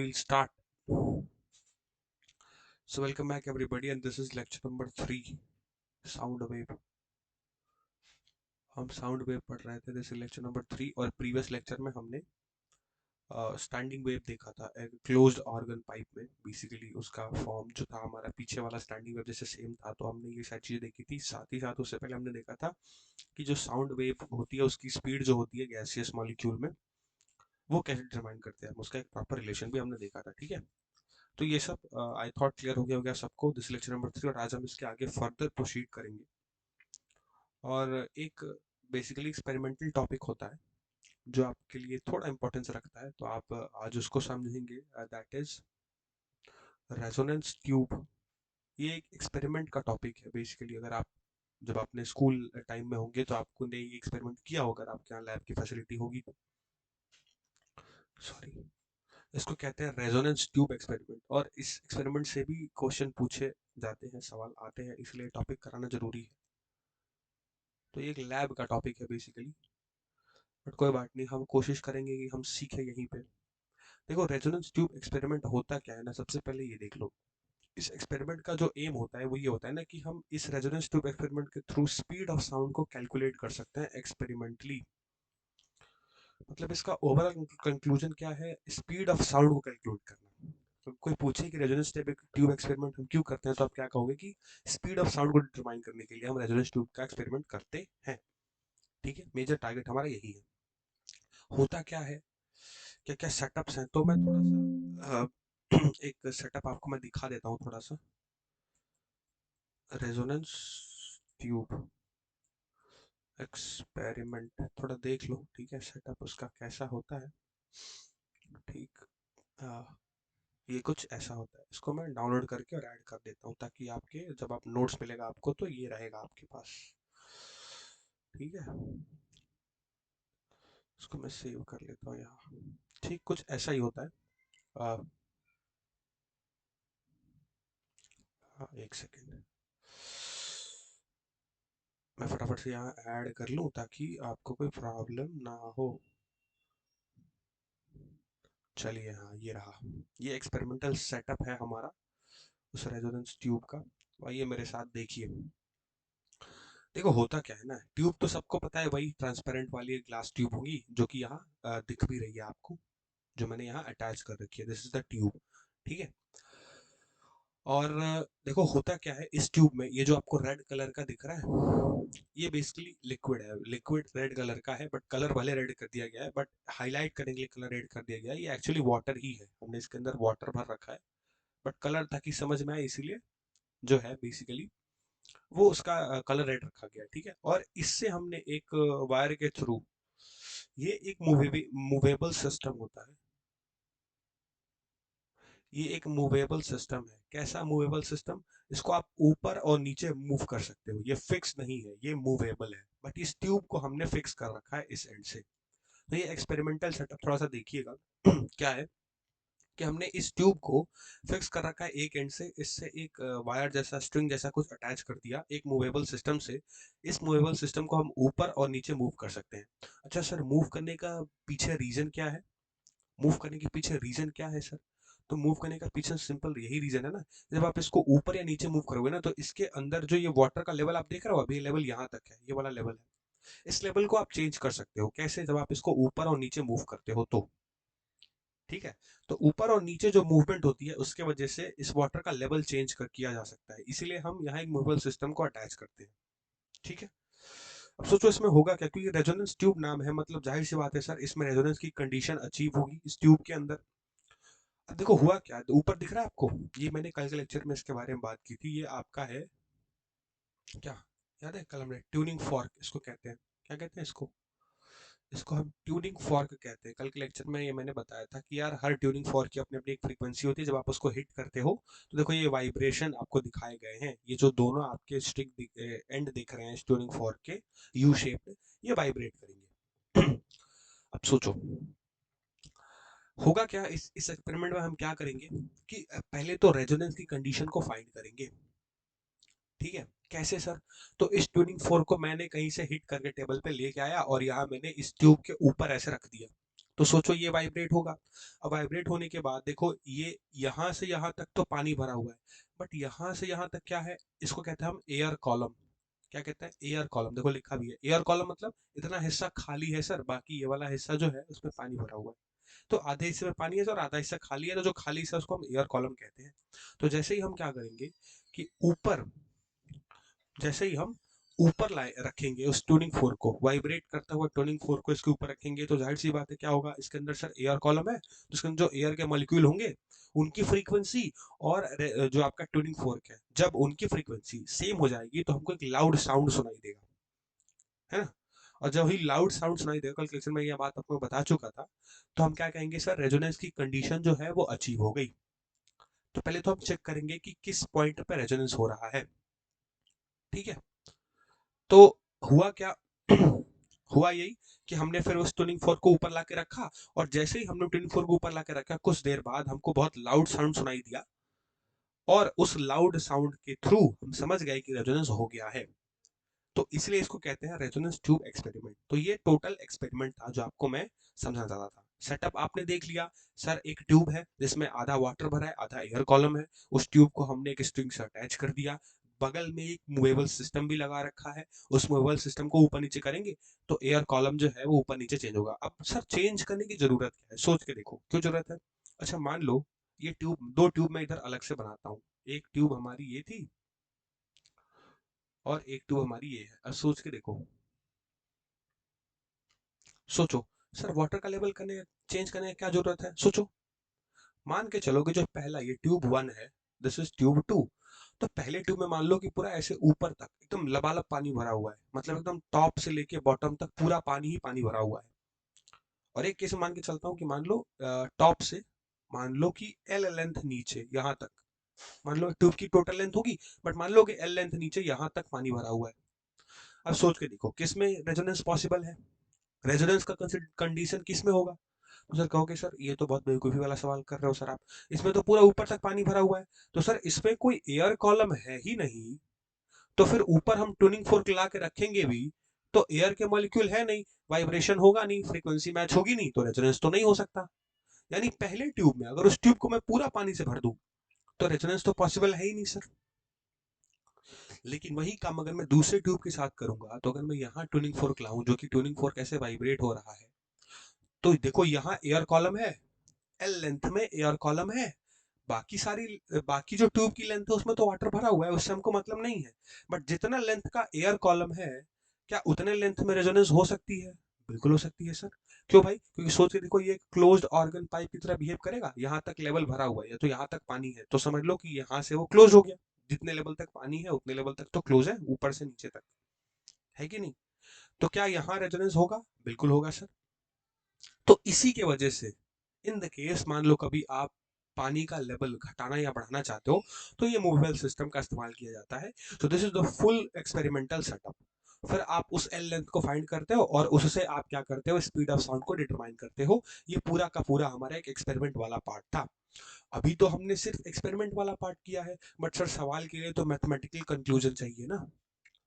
we'll start. So welcome back everybody and this is lecture number 3, sound wave. हम sound wave पढ़ रहे थे, this is lecture number 3 और previous lecture में हमने स्टैंडिंग वेव देखा था एक क्लोज्ड ऑर्गन पाइप में। बेसिकली उसका फॉर्म जो था हमारा पीछे वाला स्टैंडिंग वेव जैसे सेम था, तो हमने ये सारी चीज़ें देखी थी। साथ ही साथ उससे पहले हमने देखा था कि जो साउंड वेव होती है उसकी स्पीड जो होती है गैसियस मॉलिक्यूल में, वो कैसे डिटरमाइन करते हैं, उसका एक प्रॉपर रिलेशन भी हमने देखा था। ठीक है, तो ये सब आई थॉट क्लियर हो गया होगा सबको। दिस लेक्चर नंबर 3 और आज हम इसके आगे फर्दर प्रोसीड करेंगे। और एक बेसिकली एक्सपेरिमेंटल टॉपिक होता है जो आपके लिए थोड़ा इंपॉर्टेंस रखता है, तो आप आज उसको समझेंगे। That is resonance tube. ये एक एक्सपेरिमेंट का टॉपिक है बेसिकली। अगर आप जब अपने स्कूल टाइम में होंगे तो आपको ने ये एक्सपेरिमेंट किया होगा, अगर आपके यहाँ लैब की फैसिलिटी होगी। सॉरी, इसको कहते हैं रेजोनेंस ट्यूब एक्सपेरिमेंट। और इस एक्सपेरिमेंट से भी क्वेश्चन पूछे जाते हैं, सवाल आते हैं, इसलिए टॉपिक कराना जरूरी है। तो ये एक लैब का टॉपिक है बेसिकली, बट कोई बात नहीं, हम कोशिश करेंगे कि हम सीखें यहीं पे। देखो, रेजोनेंस ट्यूब एक्सपेरिमेंट होता क्या है ना, सबसे पहले ये देख लो। इस एक्सपेरिमेंट का जो एम होता है वो ये होता है ना कि हम इस रेजोनेंस ट्यूब एक्सपेरिमेंट के थ्रू स्पीड ऑफ साउंड को कैलकुलेट कर सकते हैं एक्सपेरिमेंटली। मतलब इसका ओवरऑल कंक्लूजन क्या है, स्पीड ऑफ साउंड को कैलकुलेट करना। तो कोई पूछे कि रेजोनेंस ट्यूब एक्सपेरिमेंट हम क्यों करते हैं, तो आप क्या कहोगे कि स्पीड ऑफ साउंड को डिटरमाइन करने के लिए हम रेजोनेंस ट्यूब का एक्सपेरिमेंट करते हैं। ठीक है, मेजर टारगेट हमारा यही है। होता क्या है, क्या क्या सेटअप्स हैं, तो मैं थोड़ा सा एक सेटअप आपको मैं दिखा देता हूँ थोड़ा सा। रेजोनेंस ट्यूब एक्सपेरिमेंट थोड़ा देख लो। ठीक है, सेटअप उसका कैसा होता है। ठीक, ये कुछ ऐसा होता है। इसको मैं डाउनलोड करके और ऐड कर देता हूँ ताकि आपके जब आप नोट्स मिलेगा आपको तो ये रहेगा आपके पास। ठीक है, इसको मैं सेव कर लेता हूँ यहाँ। ठीक, कुछ ऐसा ही होता है। आ, एक सेकेंड, मैं फटाफट से यहाँ ऐड कर लूँ ताकि आपको कोई प्रॉब्लम ना हो। चलिए, हाँ ये रहा। ये एक्सपेरिमेंटल सेटअप है हमारा उस रेजोनेंस ट्यूब का। आइए मेरे साथ देखिए। देखो, होता क्या है ना, ट्यूब तो सबको पता है, वही ट्रांसपेरेंट वाली एक ग्लास ट्यूब होगी जो कि यहाँ दिख भी रही है आपको, जो मैंने यहाँ अटैच कर रखी है। This is the tube. ठीक है, और देखो होता क्या है, इस ट्यूब में ये जो आपको रेड कलर का दिख रहा है, ये बेसिकली लिक्विड है। लिक्विड रेड कलर का है, बट कलर भले रेड कर दिया गया है, बट हाईलाइट करने के लिए कलर रेड कर दिया गया है। ये एक्चुअली वाटर ही है, हमने इसके अंदर वाटर भर रखा है, बट कलर ताकि समझ में आए इसीलिए जो है बेसिकली वो उसका कलर रेड रखा गया। ठीक है, और इससे हमने एक वायर के थ्रू, ये एक मूवेबल सिस्टम होता है। ये एक मूवेबल सिस्टम है। कैसा मूवेबल सिस्टम, इसको आप ऊपर और नीचे मूव कर सकते हो, ये फिक्स नहीं है, ये मूवेबल है। बट इस ट्यूब को हमने फिक्स कर रखा है इस एंड से। तो ये एक्सपेरिमेंटल सेटअप थोड़ा सा देखिएगा क्या है कि हमने इस ट्यूब को फिक्स कर रखा है एक एंड से, इससे एक वायर जैसा स्ट्रिंग जैसा कुछ अटैच कर दिया एक मूवेबल सिस्टम से। इस मूवेबल सिस्टम को हम ऊपर और नीचे मूव कर सकते हैं। अच्छा सर, मूव करने का पीछे रीजन क्या है? मूव करने के पीछे रीजन क्या है सर? तो मूव करने का पीछे सिंपल यही रीजन है ना, जब आप इसको ऊपर या नीचे मूव करोगे ना, तो इसके अंदर जो ये वाटर का लेवल आप देख रहे हो, अभी लेवल यहाँ तक है, ये वाला लेवल है। इस लेवल को आप चेंज कर सकते हो कैसे, जब आप इसको ऊपर और नीचे मूव करते हो तो। ठीक है, तो ऊपर और नीचे जो मूवमेंट होती है उसके वजह से इस वाटर का लेवल चेंज किया जा सकता है, इसीलिए हम यहाँ एक मूवेबल सिस्टम को अटैच करते हैं। ठीक है, अब सोचो इसमें होगा क्या, क्योंकि रेजोनेंस ट्यूब नाम है, मतलब जाहिर सी बात है सर इसमें रेजोनेंस की कंडीशन अचीव होगी इस ट्यूब के अंदर। अब देखो हुआ क्या, ऊपर दिख रहा है आपको, ये मैंने कल के लेक्चर में इसके बारे में बात की थी। ये आपका है क्या, याद है कल हमने ट्यूनिंग फॉर्क इसको कहते हैं। क्या कहते हैं इसको? इसको हम ट्यूनिंग फॉर्क कहते हैं। कल के लेक्चर में ये मैंने बताया था कि यार हर ट्यूनिंग फॉर्क की अपनी अपनी एक फ्रीक्वेंसी होती है। जब आप उसको हिट करते हो तो देखो ये वाइब्रेशन आपको दिखाए गए हैं, ये जो दोनों आपके स्टिक एंड दिख रहे हैं इस ट्यूनिंग फॉर्क के यू शेप में, ये वाइब्रेट करेंगे। अब सोचो होगा क्या, इस एक्सपेरिमेंट में हम क्या करेंगे कि पहले तो रेजोनेंस की कंडीशन को फाइंड करेंगे। ठीक है, कैसे सर? तो इस ट्यूनिंग फोर्क को मैंने कहीं से हिट करके टेबल पे लेके आया और यहाँ मैंने इस ट्यूब के ऊपर ऐसे रख दिया। तो सोचो ये वाइब्रेट होगा। अब वाइब्रेट होने के बाद देखो ये यहाँ से यहाँ तक तो पानी भरा हुआ है, बट यहाँ से यहाँ तक क्या है, इसको कहते हैं हम एयर कॉलम। क्या कहते हैं? Air column. देखो लिखा भी है एयर कॉलम, मतलब इतना हिस्सा खाली है सर, बाकी ये वाला हिस्सा जो है उसमें पानी भरा हुआ है। तो आधे हिस्से में पानी है सर, आधा हिस्सा खाली है, तो जो खाली हिस्सा उसको हम एयर कॉलम कहते हैं। तो जैसे ही हम क्या करेंगे कि ऊपर, जैसे ही हम ऊपर लाए रखेंगे उस ट्यूनिंग फोर्क को, वाइब्रेट करता हुआ ट्यूनिंग फोर्क को इसके ऊपर रखेंगे, तो जाहिर सी बात है क्या होगा, इसके अंदर सर एयर कॉलम है, तो इसके अंदर जो एयर के मॉलिक्यूल होंगे उनकी फ्रीक्वेंसी और जो आपका ट्यूनिंग फोर्क है, जब उनकी फ्रीक्वेंसी सेम हो जाएगी तो हमको एक लाउड साउंड सुनाई देगा, है ना। और जब ही लाउड साउंड सुनाई देगा, कल क्लेक्शन में यह बात आपको बता चुका था, तो हम क्या कहेंगे सर, रेजोनेंस की कंडीशन जो है वो अचीव हो गई। तो पहले तो हम चेक करेंगे कि किस पॉइंट पे रेजोनेंस हो रहा है, ठीक है। तो हुआ क्या हुआ यही कि हमने फिर उस ट्यूनिंग फोर्क को ऊपर लाके रखा, और जैसे ही हमने ट्यूनिंग फोर्क को ऊपर लाके रखा, कुछ देर बाद हमको बहुत लाउड साउंड सुनाई दिया, और उस लाउड साउंड के थ्रू हम समझ गए कि रेजोनेंस हो गया है। तो इसलिए इसको कहते हैं रेजोनेंस ट्यूब एक्सपेरिमेंट। तो ये टोटल एक्सपेरिमेंट था जो आपको मैं समझाना चाहता था। सेटअप आपने देख लिया, सर एक ट्यूब है जिसमें आधा वाटर भरा है, आधा एयर कॉलम है, उस ट्यूब को हमने एक स्ट्रिंग से अटैच कर दिया, बगल में एक मूवेबल सिस्टम भी लगा रखा है, उस मूवेबल सिस्टम को ऊपर नीचे करेंगे तो एयर कॉलम जो है वो ऊपर नीचे चेंज होगा। अब सर चेंज करने की जरूरत क्या है, सोच के देखो क्यों जरूरत है। अच्छा मान लो ये ट्यूब, दो ट्यूब मैं इधर अलग से बनाता हूँ, एक ट्यूब हमारी ये थी और एक ट्यूब हमारी ये है। अब सोच के देखो, सोचो सर वाटर का लेवल करने, चेंज करने की क्या जरूरत है, सोचो। मान के चलो कि जो पहला ये ट्यूब 1 है, दिस इज ट्यूब 2, तो पहले ट्यूब में मान लो कि पूरा ऐसे ऊपर तक एकदम लबालब पानी भरा हुआ है, मतलब एकदम टॉप से लेके बॉटम तक पूरा पानी ही पानी भरा हुआ है। और एक केस मान के चलता हूँ कि मान लो टॉप से, मान लो कि एल लेंथ नीचे यहाँ तक, मान लो ट्यूब की टोटल लेंथ होगी, बट मान लो कि एल लेंथ नीचे यहाँ तक पानी भरा हुआ है। अब सोच के देखो किस में रेजोनेंस पॉसिबल है, रेजोनेंस का कंडीशन किस में होगा। तो सर कहोगे सर ये तो बहुत बेवकूफ़ी वाला सवाल कर रहे हो सर आप, इसमें तो पूरा ऊपर तक पानी भरा हुआ है। तो सर इसमें कोई एयर कॉलम है ही नहीं, तो फिर ऊपर हम ट्यूनिंग फोर्क ला के रखेंगे भी तो एयर के मॉलिक्यूल है नहीं, वाइब्रेशन होगा नहीं, फ्रीक्वेंसी मैच होगी नहीं, तो रेजोनेंस तो नहीं हो सकता। यानी पहले ट्यूब में अगर उस ट्यूब को मैं पूरा पानी से भर दूं तो रेजोनेंस तो पॉसिबल है ही नहीं सर। लेकिन वही काम अगर मैं दूसरे ट्यूब के साथ करूंगा, तो अगर मैं यहाँ ट्यूनिंग फोर्क लाऊं जो कि ट्यूनिंग फोर्क ऐसे वाइब्रेट हो रहा है, तो देखो यहाँ एयर कॉलम है, एल लेंथ में एयर कॉलम है, बाकी सारी, बाकी जो ट्यूब की लेंथ है उसमें तो वाटर भरा हुआ है, उससे हमको मतलब नहीं है। बट जितना लेंथ का एयर कॉलम है, क्या उतने लेंथ में रेजोनेंस हो सकती है? बिल्कुल हो सकती है सर। क्यों भाई? क्योंकि सोच के देखो ये क्लोज्ड ऑर्गन पाइप की तरह बिहेव करेगा, यहाँ तक लेवल भरा हुआ है, तो यहाँ तक पानी है, तो समझ लो कि यहाँ से वो क्लोज हो गया, जितने लेवल तक पानी है उतने लेवल तक तो क्लोज है, ऊपर से नीचे तक, है कि नहीं। तो क्या यहाँ रेजोनेंस होगा? बिल्कुल होगा सर। तो इसी के वजह से इन द केस मान लो कभी आप पानी का लेवल घटाना या बढ़ाना चाहते हो, तो ये मूवेबल सिस्टम का इस्तेमाल किया जाता है। तो this is the full experimental setup. फिर आप उस एल लेंथ को फाइंड करते हो और उससे आप क्या करते हो, स्पीड ऑफ साउंड को डिटरमाइन करते हो। ये पूरा का पूरा हमारा एक एक्सपेरिमेंट वाला पार्ट था। अभी तो हमने सिर्फ एक्सपेरिमेंट वाला पार्ट किया है, बट सर सवाल के लिए तो मैथमेटिकल कंक्लूजन चाहिए ना।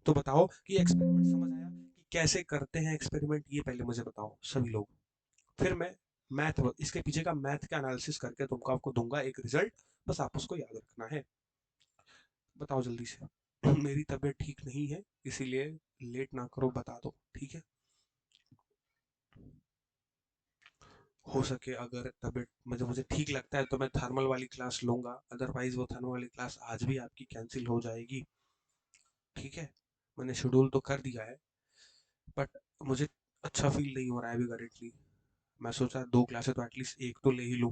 तो बताओ कि एक्सपेरिमेंट समझ आया कि कैसे करते हैं एक्सपेरिमेंट, ये पहले मुझे बताओ सभी लोग। फिर मैं मैथ, इसके पीछे का मैथ का एनालिसिस करके तुमको आपको दूंगा एक रिजल्ट, बस आप उसको याद रखना है। बताओ जल्दी से। मेरी तबीयत ठीक नहीं है, इसीलिए लेट ना करो, बता दो, ठीक है। हो सके अगर तबीयत मुझे ठीक लगता है तो मैं थर्मल वाली क्लास लूंगा, अदरवाइज वो थर्मल वाली क्लास आज भी आपकी कैंसिल हो जाएगी, ठीक है। मैंने शेड्यूल तो कर दिया है, बट मुझे अच्छा फील नहीं हो रहा है अभी करेंटली। मैं सोचा दो क्लासे तो एटलीस्ट एक तो ले ही लूँ,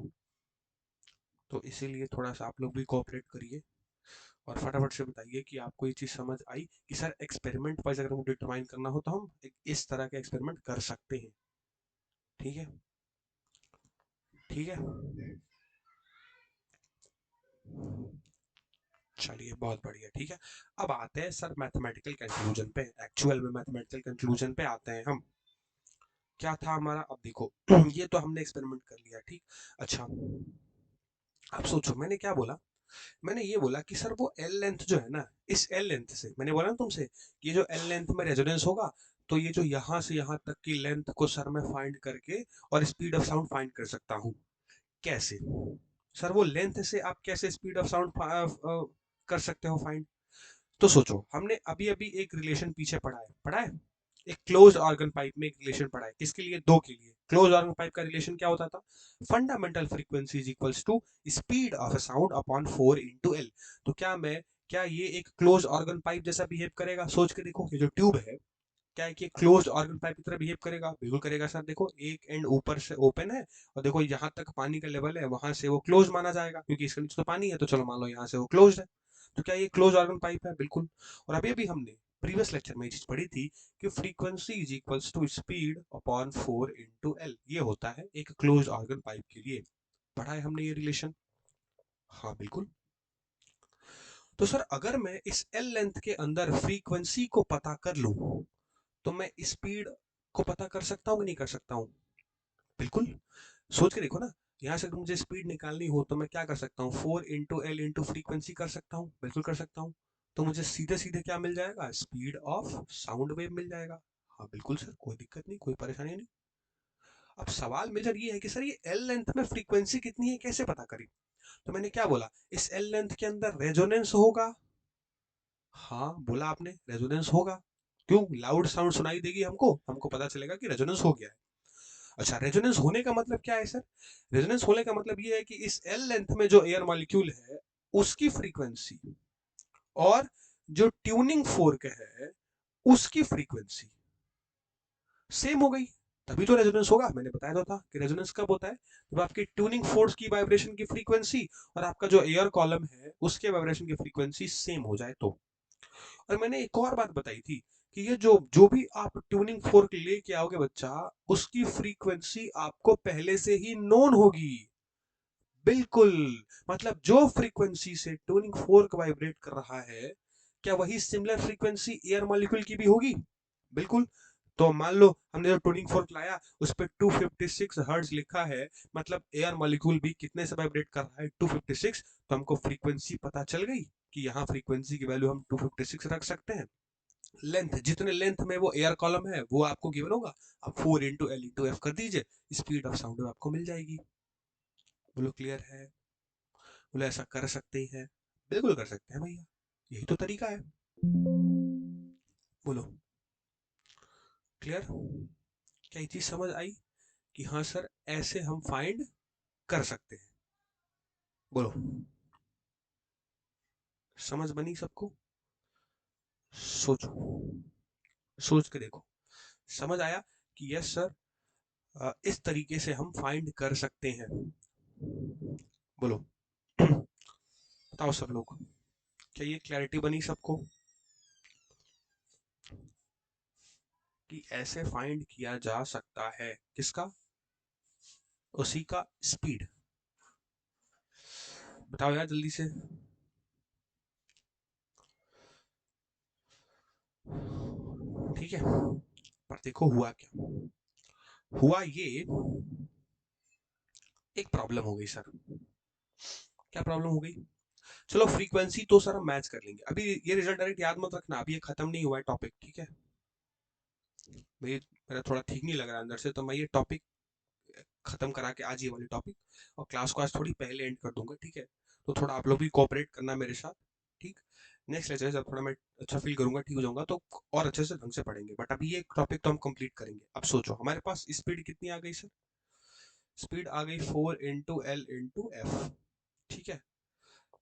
तो इसीलिए थोड़ा सा आप लोग भी कोऑपरेट करिए और फटाफट से बताइए कि आपको ये चीज़ समझ आई कि सर एक्सपेरिमेंट वाइज अगर हमको डिटरमाइन करना हो तो हम एक इस तरह के एक्सपेरिमेंट कर सकते हैं, ठीक है। ठीक है, चलिए बहुत बढ़िया, ठीक है। अब आते हैं सर मैथमेटिकल कंक्लूजन पे, एक्चुअल में मैथमेटिकल कंक्लूजन पे आते हैं हम। क्या था हमारा, अब देखो ये तो हमने एक्सपेरिमेंट कर लिया, ठीक। अच्छा अब सोचो मैंने क्या बोला मैंने ये बोला कि सर वो एल लेंथ जो है ना, इस एल लेंथ से मैंने बोला ना तुमसे, ये जो एल लेंथ में रेजोनेंस होगा, तो ये जो यहाँ से यहाँ तक की लेंथ को सर मैं फाइंड करके और स्पीड ऑफ साउंड फाइंड कर सकता हूँ। कैसे? सर वो लेंथ से आप कैसे स्पीड ऑफ साउंड कर सकते हो फाइंड? तो सोचो, हमने अभी अभी एक रिलेशन पीछे पढ़ा है, एक क्लोज ऑर्गन पाइप में एक रिलेशन पढ़ा है, किसके लिए? दो के लिए। क्लोज ऑर्गन पाइप का रिलेशन क्या होता था? Fundamental frequency is equals to speed of a sound upon 4 into L. तो क्या ये एक क्लोज ऑर्गन पाइप जैसा बिहेव करेगा? सोच के देखो, ये जो ट्यूब है, क्या है कि क्लोज ऑर्गन पाइप की तरह बिहेव करेगा? बिल्कुल करेगा सर। देखो, एक एंड ऊपर से ओपन है, और देखो यहाँ तक पानी का लेवल है, वहां से वो क्लोज माना जाएगा, क्योंकि इसके नीचे तो पानी है, तो चलो मान लो यहाँ से वो क्लोज है। तो क्या ये क्लोज ऑर्गन पाइप है? बिल्कुल। और अभी अभी हमने प्रीवियस लेक्चर में ये चीज पढ़ी थी कि frequency is equals to speed upon 4 into L, ये होता है एक क्लोज ऑर्गन पाइप के लिए। पढ़ा है हमने ये रिलेशन? हाँ बिल्कुल। तो सर अगर मैं इस एल लेंथ के अंदर फ्रीक्वेंसी को पता कर लूं, तो मैं स्पीड को पता कर सकता हूँ कि नहीं कर सकता हूँ? बिल्कुल। सोच के देखो ना, यहाँ से अगर मुझे स्पीड निकालनी हो तो मैं क्या कर सकता हूँ? 4 इंटू एल इंटू फ्रीक्वेंसी कर सकता हूँ, बिल्कुल कर सकता हूँ। तो मुझे सीधे सीधे क्या मिल जाएगा? स्पीड ऑफ साउंड वेव मिल जाएगा। हाँ बिल्कुल सर, कोई दिक्कत नहीं, कोई परेशानी नहीं। अब सवाल मेजर ये है कि सर ये एल लेंथ में फ्रीक्वेंसी कितनी है, कैसे पता करें? तो मैंने क्या बोला, इस एल लेंथ के अंदर रेजोनेंस होगा। हाँ बोला आपने, रेजोनेंस होगा। क्यों? लाउड साउंड सुनाई देगी हमको, हमको पता चलेगा कि रेजोनेंस हो गया है। अच्छा, रेजोनेंस होने का मतलब क्या है सर? रेजोनेंस होने का मतलब ये है कि इस एल लेंथ में जो एयर मॉलिक्यूल है, उसकी फ्रीक्वेंसी और जो ट्यूनिंग फोर्क है, उसकी फ्रीक्वेंसी सेम हो गई, तभी तो रेजोनेंस होगा। मैंने बताया तो था कि रेजोनेंस कब होता है? जब आपकी ट्यूनिंग फोर्स की वाइब्रेशन की फ्रीक्वेंसी और आपका जो एयर कॉलम है उसके वाइब्रेशन की फ्रीक्वेंसी सेम हो जाए तो। और मैंने एक और बात बताई थी कि ये जो जो भी आप ट्यूनिंग फोर्क लेके आओगे बच्चा, उसकी फ्रीक्वेंसी आपको पहले से ही नोन होगी। बिल्कुल। मतलब जो फ्रीक्वेंसी से ट्यूनिंग फोर्क वाइब्रेट कर रहा है, क्या वही सिमिलर फ्रीक्वेंसी एयर मॉलिक्यूल की भी होगी? बिल्कुल। तो मान लो हमने जो ट्यूनिंग फोर्क लाया, उस पर 256 हर्ट्ज लिखा है, मतलब एयर मॉलिक्यूल भी कितने से वाइब्रेट कर रहा है? 256। तो हमको फ्रीक्वेंसी पता चल गई कि यहाँ फ्रीक्वेंसी की वैल्यू हम 256 रख सकते हैं। लेंथ, जितने लेंथ में वो एयर कॉलम है वो आपको गिवन होगा, आप 4 इंटू एल इंटू एफ कर दीजिए, स्पीड ऑफ साउंड आपको मिल जाएगी। बोलो क्लियर है? बोले ऐसा कर सकते हैं? बिल्कुल कर सकते हैं भैया, यही तो तरीका है। बोलो क्लियर? क्या ये चीज समझ आई कि हाँ सर ऐसे हम फाइंड कर सकते हैं? बोलो, समझ बनी सबको? सोचो, सोच के देखो, समझ आया कि यस सर, इस तरीके से हम फाइंड कर सकते हैं? बोलो बताओ सब लोग, क्या ये क्लैरिटी बनी सबको कि ऐसे फाइंड किया जा सकता है? किसका? उसी का स्पीड। बताओ यार जल्दी से। ठीक है, पर देखो हुआ क्या। हुआ ये, एक प्रॉब्लम हो गई सर। क्या प्रॉब्लम हो गई? चलो फ्रीक्वेंसी तो सर हम मैच कर लेंगे, अभी ये रिजल्ट डायरेक्ट याद मत रखना, अभी ये खत्म नहीं हुआ है टॉपिक, ठीक है? मेरा थोड़ा ठीक नहीं लग रहा अंदर से, तो मैं ये टॉपिक खत्म करा के आज ये वाली टॉपिक और क्लास को आज थोड़ी पहले एंड कर दूंगा, ठीक है? तो थोड़ा आप लोग भी कोऑपरेट करना मेरे साथ, ठीक? नेक्स्ट लेक्चर जब थोड़ा मैं अच्छा फील करूंगा, ठीक हो जाऊंगा, तो और अच्छे से ढंग से पढ़ेंगे, बट अभी ये टॉपिक तो हम कंप्लीट करेंगे। अब सोचो हमारे पास स्पीड कितनी आ गई सर? स्पीड आ गई 4 इंटू एल इंटू एफ, ठीक है?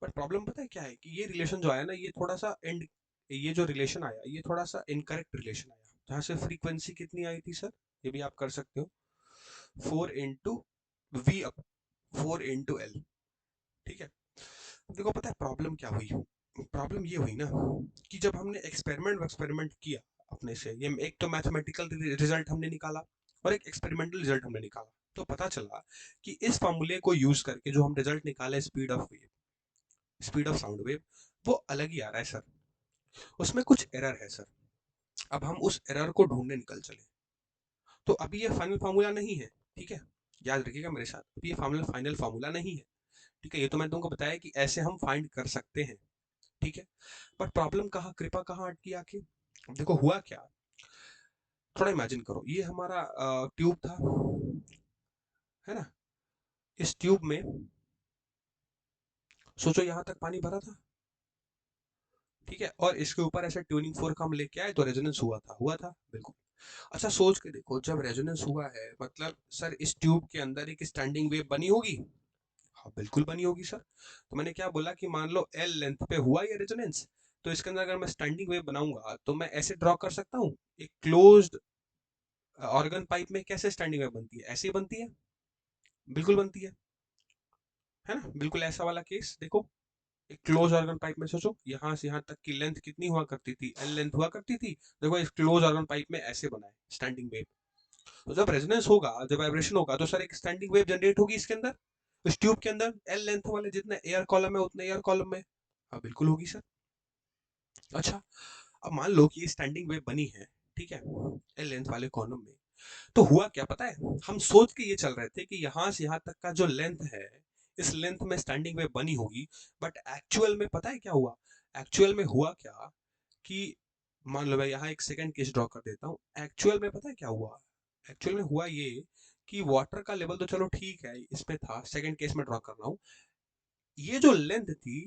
बट प्रॉब्लम पता है क्या है कि ये रिलेशन जो आया ना, ये थोड़ा सा एंड, ये जो रिलेशन आया ये थोड़ा सा इनकरेक्ट रिलेशन आया। जहाँ से फ्रीक्वेंसी कितनी आई थी सर, ये भी आप कर सकते हो, 4 into V up 4 into L, ठीक है? देखो पता है प्रॉब्लम क्या हुई? प्रॉब्लम ये हुई ना कि जब हमने एक्सपेरिमेंट एक्सपेरिमेंट किया अपने से, ये एक तो मैथमेटिकल रिजल्ट हमने निकाला और एक एक्सपेरिमेंटल रिजल्ट हमने निकाला, तो पता चला कि इस फॉर्मूले को यूज करके जो हम रिजल्ट निकाले speed of wave, speed of sound wave, वो अलग ही आ रहा है सर, उसमें कुछ एरर है सर। अब हम उस एरर को ढूंढने निकल चले, तो अभी ये फाइनल फार्मूला नहीं है, ठीक है? याद रखिएगा मेरे साथ, अभी ये फाइनल फाइनल फार्मूला नहीं है, ठीक है, ये तो मैंने तुमको बताया कि ऐसे हम फाइंड कर सकते हैं, ठीक है। बट प्रॉब्लम कहाँ, कृपा कहाँ अटकी आके, देखो हुआ क्या, थोड़ा इमेजिन करो, ये हमारा ट्यूब था, है ना। इस ट्यूब में सोचो यहाँ तक पानी भरा था, ठीक है, और इसके ऊपर ऐसे ट्यूनिंग फोर्क हम लेके आए तो रेजोनेंस हुआ था बिल्कुल। अच्छा सोच के देखो, जब रेजोनेंस हुआ है मतलब सर इस ट्यूब के अंदर एक स्टैंडिंग वेव बनी होगी। हाँ बिल्कुल बनी होगी सर। तो मैंने क्या बोला कि मान लो एल लेंथ पे हुआ ये रेजोनेंस, तो इसके अंदर अगर मैं स्टैंडिंग वेव बनाऊंगा तो मैं ऐसे ड्रॉ कर सकता हूँ, एक क्लोज्ड ऑर्गन पाइप में कैसे स्टैंडिंग वेव बनती है, ऐसे ही बनती है, बिल्कुल बनती है ना, बिल्कुल ऐसा वाला केस देखो। एक क्लोज ऑर्गन पाइप में सोचो, यहाँ से यहाँ तक की लेंथ कितनी हुआ करती थी, एल लेंथ हुआ करती थी। देखो इस क्लोज ऑर्गन पाइप में ऐसे बना है स्टैंडिंग वेव। तो जब रेजोनेंस होगा, जब वाइब्रेशन होगा, तो सर एक स्टैंडिंग वेव जनरेट होगी इसके अंदर, इस ट्यूब के अंदर, एल लेंथ वाले जितने एयर कॉलम है उतने एयर कॉलम में। हाँ बिल्कुल होगी सर। अच्छा, अब मान लो कि ये स्टैंडिंग वेव बनी है, ठीक है, एल लेंथ वाले कॉलम में। तो हुआ क्या पता है, हम सोच के ये चल रहे थे कि यहाँ से यहाँ तक का जो लेंथ है, इस लेंथ में स्टैंडिंग वेव बनी होगी। बट एक्चुअल में पता है क्या हुआ, एक्चुअल में हुआ क्या कि मान लो मैं यहाँ एक सेकंड केस ड्रॉ कर देता हूँ। एक्चुअल में पता है क्या हुआ, एक्चुअल में हुआ ये कि वाटर का लेवल तो चलो ठीक है इसमें था, सेकंड केस में ड्रॉ कर रहा हूँ, ये जो लेंथ थी,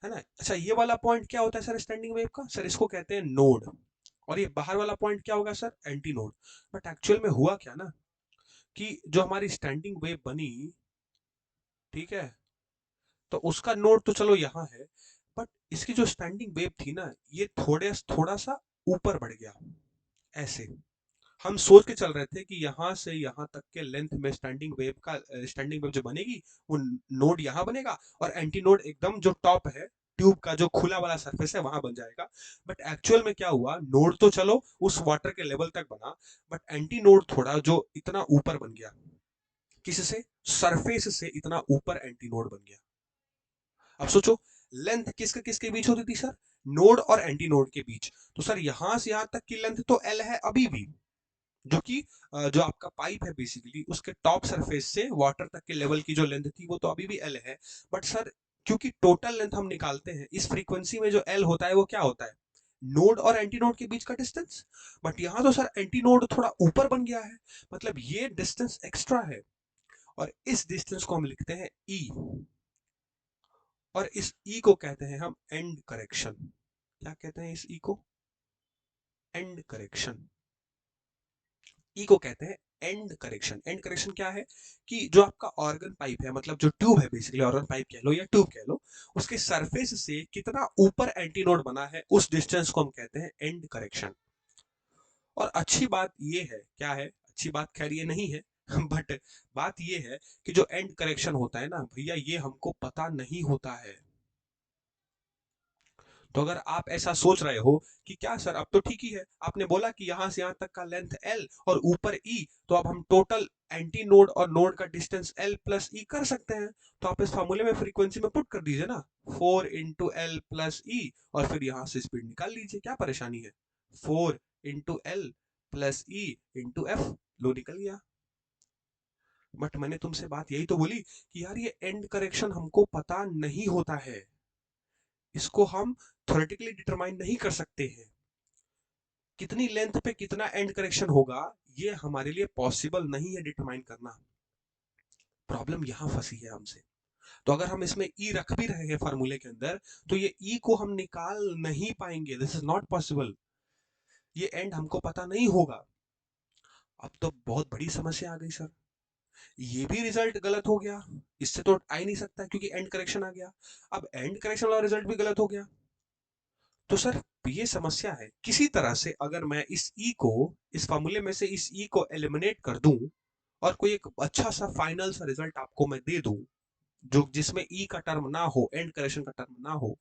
है ना। अच्छा ये वाला पॉइंट क्या होता है सर स्टैंडिंग वेव का, सर इसको कहते हैं नोड, और ये बाहर वाला पॉइंट क्या होगा sir, anti node. But actual में हुआ क्या ना कि जो हमारी स्टैंडिंग वेव बनी, ठीक है, तो उसका नोड तो चलो यहाँ है, बट इसकी जो स्टैंडिंग वेव थी ना, ये थोड़ा सा ऊपर बढ़ गया ऐसे। हम सोच के चल रहे थे कि यहाँ से यहाँ तक के लेंथ में स्टैंडिंग वेव जो बनेगी वो नोड यहाँ बनेगा, और एंटी नोड एकदम जो टॉप है ट्यूब का जो खुला वाला सरफेस है वहां बन जाएगा। बट एक्चुअल में क्या हुआ, नोड तो चलो उस वाटर के लेवल तक बना, बट एंटी नोड थोड़ा जो इतना ऊपर बन गया, किससे, सरफेस से इतना ऊपर एंटी नोड बन गया। अब सोचो, लेंथ किसके किसके बीच होती थी सर, नोड और एंटी नोड के बीच। तो सर यहां से यहां तक की लेंथ तो एल है अभी भी, जो कि जो आपका पाइप है बेसिकली उसके टॉप सरफेस से वाटर तक के लेवल की जो लेंथ थी वो तो अभी भी एल है। बट सर क्योंकि टोटल लेंथ हम निकालते हैं इस फ्रीक्वेंसी में, जो एल होता है वो क्या होता है, नोड और एंटी नोड के बीच का डिस्टेंस। बट यहाँ तो सर एंटी नोड थोड़ा ऊपर बन गया है, मतलब ये डिस्टेंस एक्स्ट्रा है, और इस डिस्टेंस को हम लिखते हैं ई, और इस ई को कहते हैं हम एंड करेक्शन। क्या कहते हैं इस ई को, एंड करेक्शन। ई को कहते हैं एंड करेक्शन। एंड करेक्शन क्या है कि जो आपका ऑर्गन पाइप है, मतलब जो ट्यूब है बेसिकली, ऑर्गन पाइप कह लो या ट्यूब कह लो, उसके सरफेस से कितना ऊपर एंटीनोड बना है उस डिस्टेंस को हम कहते हैं एंड करेक्शन। और अच्छी बात ये है, क्या है अच्छी बात, खैर ये नहीं है बट बात ये है कि जो एंड करेक्शन होता है ना भैया, ये हमको पता नहीं होता है। तो अगर आप ऐसा सोच रहे हो कि क्या सर अब तो ठीक ही है, आपने बोला कि यहां से यहां तक का लेंथ एल और ऊपर ई, तो अब हम टोटल एंटी नोड और नोड का डिस्टेंस एल प्लस ई कर सकते हैं। तो आप इस फॉर्मूले में फ्रीक्वेंसी में पुट कर दीजिए ना, 4 × L + E, और फिर यहां से स्पीड निकाल लीजिए, क्या परेशानी है, 4 × L + E × F, लो निकल गया। बट मैंने तुमसे बात यही तो बोली कि यार ये एंड करेक्शन हमको पता नहीं होता है, इसको हम थ्योरेटिकली डिटरमाइन नहीं कर सकते हैं, कितनी लेंथ पे कितना एंड करेक्शन होगा ये हमारे लिए पॉसिबल नहीं है डिटरमाइन करना। प्रॉब्लम यहां फंसी है हमसे। तो अगर हम इसमें ई रख भी रहे हैं फार्मूले के अंदर, तो ये ई को हम निकाल नहीं पाएंगे, दिस इज नॉट पॉसिबल, ये एंड हमको पता नहीं होगा। अब तो बहुत बड़ी समस्या आ गई सर, ये भी रिजल्ट गलत हो गया, इससे तो आ ही नहीं सकता क्योंकि एंड करेक्शन आ गया। अब एंड करेक्शन वाला रिजल्ट भी गलत हो गया, तो सर ये समस्या है। किसी तरह से अगर मैं इस ई को, इस फॉर्मूले में से इस ई को एलिमिनेट कर दूं और कोई एक अच्छा सा फाइनल सा रिजल्ट आपको मैं दे दूं जो जिसमें ई का टर्म ना हो, एंड करेक्शन का टर्म ना हो,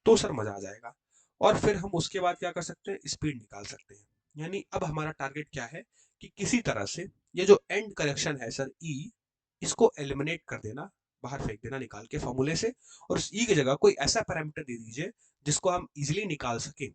तो सर मजा आ जाएगा। और फिर हम उसके बाद क्या कर सकते हैं, स्पीड निकाल सकते हैं। यानी अब हमारा टारगेट क्या है कि किसी तरह से ये जो एंड करेक्शन है सर ई, इसको एलिमिनेट कर देना, बाहर फेंक देना निकाल के फॉर्मूले से, और उस ई की जगह कोई ऐसा पैरामीटर दे दीजिए जिसको हम इजिली निकाल सकें।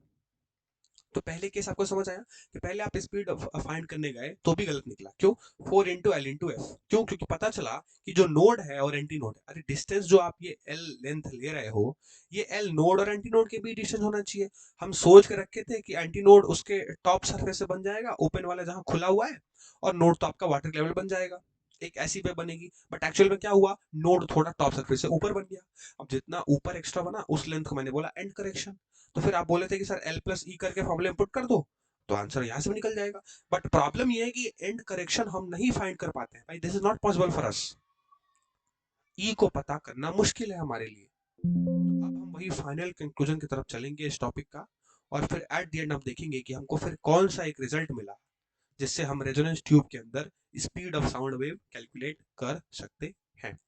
तो पहले केस आपको समझ आया कि पहले आप स्पीड फाइंड करने गए तो भी गलत निकला। क्यों? 4 इंटू एल इंटू एफ। क्यों? क्योंकि पता चला कि जो नोड है और एंटी नोड है, अरे डिस्टेंस जो आप ये एल लेंथ ले रहे हो, ये एल नोड और एंटी नोड के बीच डिस्टेंस होना चाहिए। हम सोच के रखे थे कि एंटी नोड उसके टॉप सरफेस से बन जाएगा, ओपन वाला जहां खुला हुआ है, और नोड तो आपका वाटर लेवल बन जाएगा, एक ऐसी पे बनेगी। बट एक्चुअल में क्या हुआ, नोड थोड़ा टॉप सरफेस से ऊपर बन गया। अब जितना ऊपर एक्स्ट्रा बना उस लेंथ को मैंने बोला एंड करेक्शन। तो फिर आप बोले थे कि सर एल प्लस ई करके फॉर्मूले में पुट कर दो, तो आंसर यहां से भी निकल जाएगा। बट प्रॉब्लम ये है कि एंड करेक्शन हम नहीं फाइंड कर पाते हैं भाई, this is not possible for us. ई को पता करना मुश्किल है हमारे लिए। तो अब हम वही फाइनल कंक्लूजन की तरफ चलेंगे इस टॉपिक का, और फिर एट द एंड हम देखेंगे कि हमको फिर कौन सा एक रिजल्ट मिला जिससे हम रेजोनेंस ट्यूब के अंदर speed of sound wave calculate कर सकते हैं।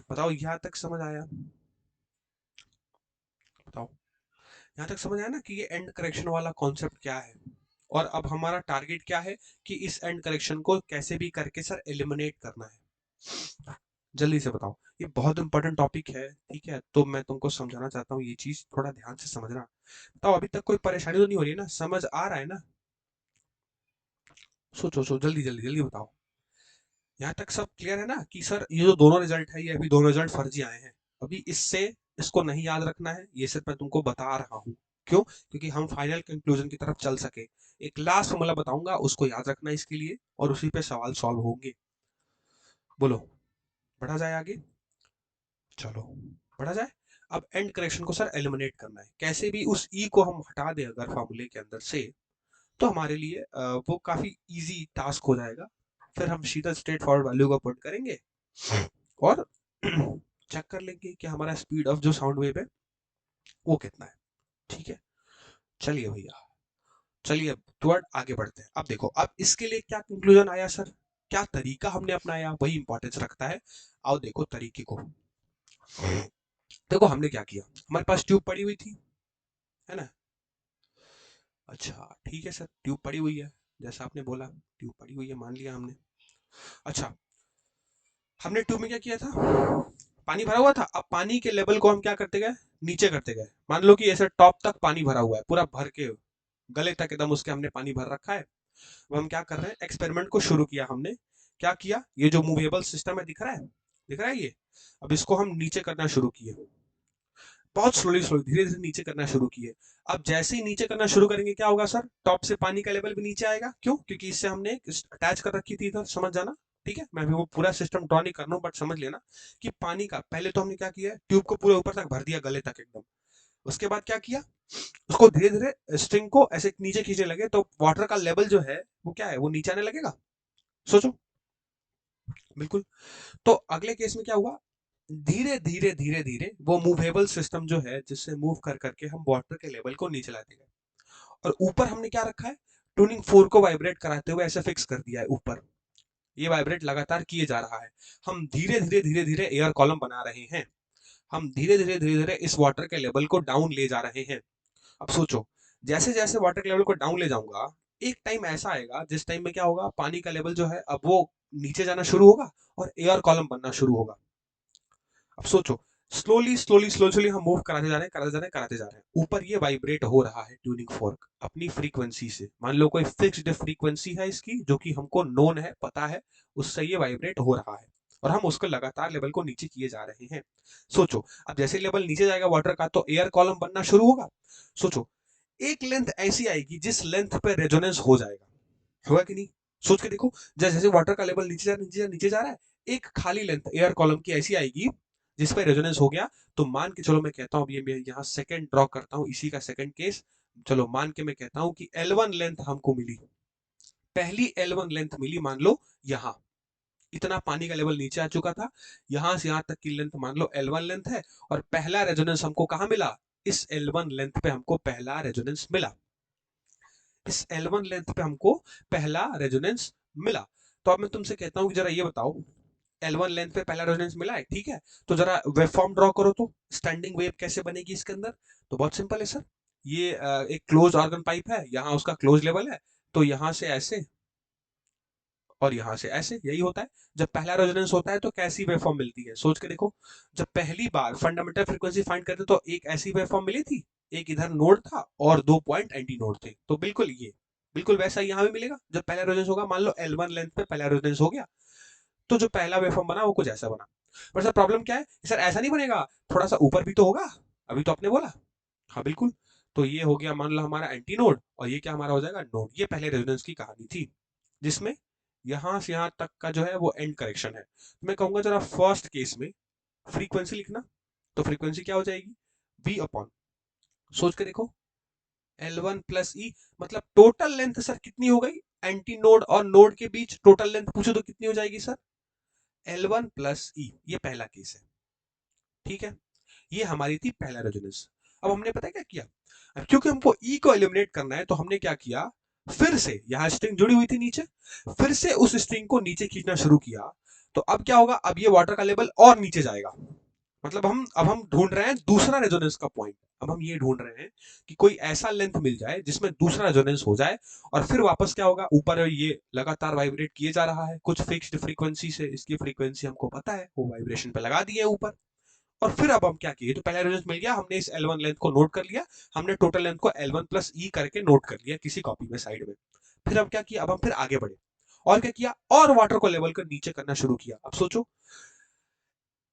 बताओ यहां तक समझ आया? बताओ यहां तक समझ आया ना कि ये एंड करेक्शन वाला कॉन्सेप्ट क्या है, और अब हमारा टारगेट क्या है कि इस एंड करेक्शन को कैसे भी करके सर एलिमिनेट करना है। जल्दी से बताओ, ये बहुत इंपॉर्टेंट टॉपिक है, ठीक है? तो मैं तुमको समझाना चाहता हूँ, ये चीज थोड़ा ध्यान से समझना। बताओ अभी तक कोई परेशानी तो नहीं हो रही है ना? समझ आ रहा है ना? सोचो सोचो, जल्दी जल्दी जल्दी बताओ। यहाँ तक सब क्लियर है ना कि सर ये जो दोनों रिजल्ट है, ये अभी दोनों रिजल्ट फर्जी आए हैं, अभी इससे इसको नहीं याद रखना है, ये सिर्फ मैं तुमको बता रहा हूँ। क्यों? क्योंकि हम फाइनल कंक्लूजन की तरफ चल सके। एक लास्ट फॉर्मूला बताऊंगा, उसको याद रखना इसके लिए, और उसी पे सवाल सॉल्व होंगे। बोलो, बढ़ा जाए आगे? चलो बढ़ा जाए। अब एंड करेक्शन को सर एलिमिनेट करना है, कैसे भी उस ई को हम हटा दें अगर फॉर्मूले के अंदर से, तो हमारे लिए वो काफी इजी टास्क हो जाएगा। फिर हम सीधा स्ट्रेट फॉरवर्ड वैल्यू को पुट करेंगे और चेक कर लेंगे कि हमारा स्पीड ऑफ जो साउंड वेव है वो कितना है। ठीक है, चलिए भैया, चलिए अब टुवर्ड आगे बढ़ते हैं। अब देखो, अब इसके लिए क्या कंक्लूजन आया सर, क्या तरीका हमने अपनाया, वही इंपॉर्टेंस रखता है। आओ देखो तरीके को। देखो हमने क्या किया, हमारे पास ट्यूब पड़ी हुई थी, है ना? अच्छा ठीक है सर, ट्यूब पड़ी हुई है, जैसा आपने बोला ट्यूब पड़ी हुई है, मान लिया हमने। अच्छा, हमने ट्यूब में क्या किया था, पानी भरा हुआ था। अब पानी के लेवल को हम क्या करते गए, नीचे करते गए। मान लो कि ऐसे टॉप तक पानी भरा हुआ है, पूरा भर के गले तक एकदम उसके हमने पानी भर रखा है। अब हम क्या कर रहे हैं, एक्सपेरिमेंट को शुरू किया हमने। क्या किया, ये जो मूवेबल सिस्टम है दिख रहा है, दिख रहा है ये, अब इसको हम नीचे करना शुरू किए, बहुत स्लोली स्लोली धीरे धीरे नीचे करना शुरू किए। अब जैसे ही नीचे करना शुरू करेंगे क्या होगा सर, टॉप से पानी का लेवल भी नीचे आएगा। क्यों? क्योंकि इससे हमने अटैच कर रखी थी इधर, समझ जाना। ठीक है, मैं भी वो पूरा सिस्टम ड्रॉ नहीं कर रहा हूँ, बट समझ लेना कि पानी का पहले तो हमने क्या किया, ट्यूब को पूरे ऊपर तक भर दिया, गले तक एकदम। उसके बाद क्या किया, उसको धीरे धीरे स्ट्रिंग को ऐसे नीचे खींचने लगे, तो वाटर का लेवल जो है वो क्या है, वो नीचे आने लगेगा। सोचो, बिल्कुल। तो अगले केस में क्या हुआ, धीरे धीरे धीरे धीरे वो मूवेबल सिस्टम जो है, जिससे मूव कर करके हम वाटर के लेवल को नीचे लाते गए, और ऊपर हमने क्या रखा है, ट्यूनिंग फोर्क को वाइब्रेट कराते हुए ऐसे फिक्स कर दिया है ऊपर, ये वाइब्रेट लगातार किए जा रहा है। हम धीरे धीरे धीरे धीरे एयर कॉलम बना रहे हैं, हम धीरे धीरे धीरे धीरे इस वाटर के लेवल को डाउन ले जा रहे हैं। अब सोचो, जैसे जैसे वाटर के लेवल को डाउन ले जाऊंगा, एक टाइम ऐसा आएगा जिस टाइम में क्या होगा, पानी का लेवल जो है अब वो नीचे जाना शुरू होगा और एयर कॉलम बनना शुरू होगा। अब सोचो, स्लोली स्लोली स्लोली हम मूव कराते जा रहे हैं, कराते जा रहे हैं, कराते जा रहे हैं, ऊपर ये वाइब्रेट हो रहा है ट्यूनिंग फोर्क अपनी फ्रीक्वेंसी से। मान लो कोई फिक्स्ड फ्रीक्वेंसी है इसकी, जो कि हमको नोन है, पता है, उससे ये वाइब्रेट हो रहा है, और हम उसको लगातार लेवल को नीचे किए जा रहे हैं। सोचो, अब जैसे लेवल नीचे जाएगा वाटर का, तो एयर कॉलम बनना शुरू होगा। सोचो, एक लेंथ ऐसी आएगी जिस लेंथ पे रेजोनेंस हो जाएगा, होगा कि नहीं? सोच के देखो, जैसे जैसे वाटर का लेवल नीचे जा रहा है, एक खाली लेंथ एयर कॉलम की ऐसी आएगी जिस पे रेजोनेंस हो गया। तो मान के चलो, मैं कहता हूं, ये मैं यहाँ सेकंड ड्रॉ करता हूँ, इसी का सेकंड केस। चलो मान के मैं कहता हूं कि L1 लेंथ हमको मिली, पहली L1 लेंथ मिली, मान लो यहाँ इतना पानी का लेवल नीचे आ चुका था, यहां से यहां तक की लेंथ मान लो L1 लेंथ है, और पहला रेजोनेंस हमको कहां मिला, इस L1 लेंथ पे हमको पहला रेजोनेंस मिला, इस L1 लेंथ पे हमको पहला रेजोनेंस मिला। तो अब मैं तुमसे कहता हूं कि जरा ये बताओ, L1 लेंथ पे पहला रेजोनेंस मिला है, ठीक है? तो जरा वेव फॉर्म ड्रॉ करो, तो स्टैंडिंग वेव कैसे बनेगी इसके अंदर। तो बहुत सिंपल है सर, ये एक क्लोज ऑर्गन पाइप है, यहाँ उसका क्लोज लेवल है, तो यहाँ से ऐसे और यहाँ से ऐसे, यही होता है। जब पहला रेजोनेंस होता है तो कैसी वेवफॉर्म मिलती है, सोच के देखो। जब पहली बार फंडामेंटल फ्रीक्वेंसी फाइंड करते तो एक ऐसी वेवफॉर्म मिली थी, एक इधर नोड था और 2 पॉइंट एंटी नोड थे। तो बिल्कुल ये बिल्कुल वैसा ही यहाँ भी मिलेगा। जब पहला रेजोनेंस होगा, मान लो L1 लेंथ पे पहला रेजोनेंस हो गया, तो जो पहला वेवफॉर्म बना वो कुछ ऐसा बना। पर सर प्रॉब्लम क्या है, सर ऐसा नहीं बनेगा, थोड़ा सा ऊपर भी तो होगा, अभी तो आपने बोला। हाँ बिल्कुल। तो ये हो गया मान लो हमारा एंटी नोड, और ये क्या हमारा हो जाएगा नोड। ये पहले रेजोनेंस की कहानी थी, जिसमें यहां से यहां तक का जो है वो एंड करेक्शन है। तो मैं कहूंगा जरा फर्स्ट केस में फ्रीक्वेंसी लिखना। तो फ्रीक्वेंसी क्या हो जाएगी, v अपॉन, सोच के देखो, L1 प्लस ई, मतलब टोटल लेंथ सर कितनी हो गई, एंटी नोड और नोड के बीच टोटल लेंथ पूछो तो कितनी हो जाएगी सर, L1 प्लस ई। ये पहला केस है, ठीक है। ये हमारी थी पहला रेजोनेंस। अब हमने पता है क्या किया, अब क्योंकि हमको ई को एलिमिनेट करना है, तो हमने क्या किया, फिर से यहाँ स्ट्रिंग जुड़ी हुई थी नीचे, फिर से उस स्ट्रिंग को नीचे खींचना शुरू किया। तो अब क्या होगा, अब ये वाटर का लेवल और नीचे जाएगा। मतलब हम ढूंढ रहे हैं दूसरा रेजोनेंस का पॉइंट। अब हम ये ढूंढ रहे हैं कि कोई ऐसा लेंथ मिल जाए जिसमें दूसरा रेजोनेंस हो जाए, और फिर वापस क्या होगा, ऊपर ये लगातार वाइब्रेट किए जा रहा है कुछ फिक्स्ड फ्रीक्वेंसी से, इसकी फ्रीक्वेंसी हमको पता है, वो वाइब्रेशन पे लगा दिए ऊपर। और फिर अब हम क्या किए, तो पहला रेजोनेंस मिल गया, हमने इस L1 लेंथ को नोट कर लिया, हमने टोटल लेंथ को L1 प्लस ई करके नोट कर लिया किसी कॉपी में साइड में। फिर अब क्या किया, अब हम फिर आगे बढ़े, और क्या किया, और वाटर को लेवल कर नीचे करना शुरू किया। अब सोचो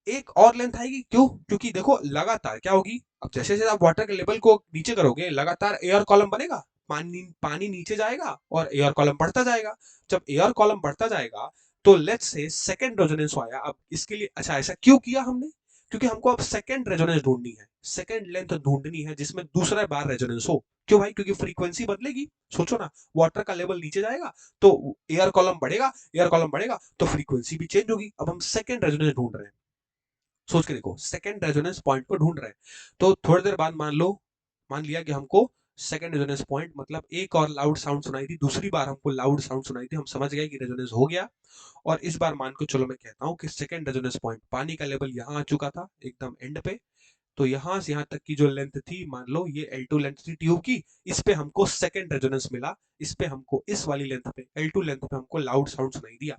एक और लेंथ आएगी, क्यों, क्योंकि देखो लगातार क्या होगी, अब जैसे जैसे आप वाटर के लेवल को नीचे करोगे, लगातार एयर कॉलम बनेगा, पानी पानी नीचे जाएगा और एयर कॉलम बढ़ता जाएगा। जब एयर कॉलम बढ़ता जाएगा, तो लेट्स से सेकंड रेजोनेंस आया। अब इसके लिए अच्छा ऐसा क्यों किया हमने, क्योंकि हमको अब सेकंड रेजोनेंस ढूंढनी है, सेकंड लेंथ ढूंढनी है जिसमें दूसरा बार रेजोनेंस हो। क्यों भाई, क्योंकि फ्रीक्वेंसी बदलेगी। सोचो ना, वाटर का लेवल नीचे जाएगा तो एयर कॉलम बढ़ेगा, एयर कॉलम बढ़ेगा तो फ्रीक्वेंसी भी चेंज होगी। अब हम सेकंड रेजोनेंस ढूंढ रहे हैं, सोच के देखो, सेकंड रेजोनेंस पॉइंट को ढूंढ रहे हैं। तो थोड़ी देर बाद मान लिया कि हमको सेकंड रेजोनेंस पॉइंट, मतलब एक और लाउड साउंड सुनाई दी, दूसरी बार हमको लाउड साउंड सुनाई दी, हम समझ गए कि रेजोनेंस हो गया। और इस बार मान को चलो मैं कहता हूं कि सेकंड रेजोनेंस पॉइंट, पानी का लेवल यहां आ चुका था एकदम एंड पे। तो यहां से यहां तक की जो लेंथ थी, मान लो ये L2 लेंथ थी ट्यूब की, इस पे हमको सेकंड रेजोनेंस मिला। इस पे हमको, इस वाली लेंथ पे, L2 लेंथ पे हमको लाउड साउंड सुनाई दिया।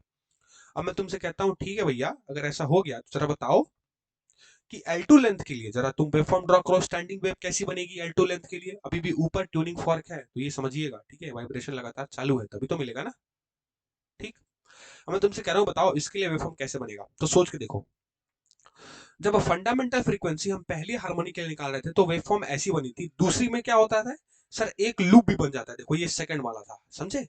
अब मैं तुमसे कहता हूं ठीक है भैया, अगर ऐसा हो गया तो जरा बताओ कि L2 लेंथ के लिए जरा तुम वेवफॉर्म ड्रॉ करो, स्टैंडिंग वेव कैसी बनेगी L2 लेंथ के लिए। अभी भी ऊपर ट्यूनिंग फॉर्क है, तो ये समझिएगा, ठीक है, वाइब्रेशन लगातार चालू है तभी तो मिलेगा ना, ठीक। अब मैं तुमसे कह रहा हूँ बताओ इसके लिए वेवफॉर्म कैसे बनेगा। तो सोच के देखो, जब फंडामेंटल फ्रीक्वेंसी हम पहली हार्मोनिक के लिए निकाल रहे थे तो वेवफॉर्म ऐसी बनी थी, दूसरी में क्या होता था सर, एक लूप भी बन जाता है। देखो ये सेकंड वाला था, समझे,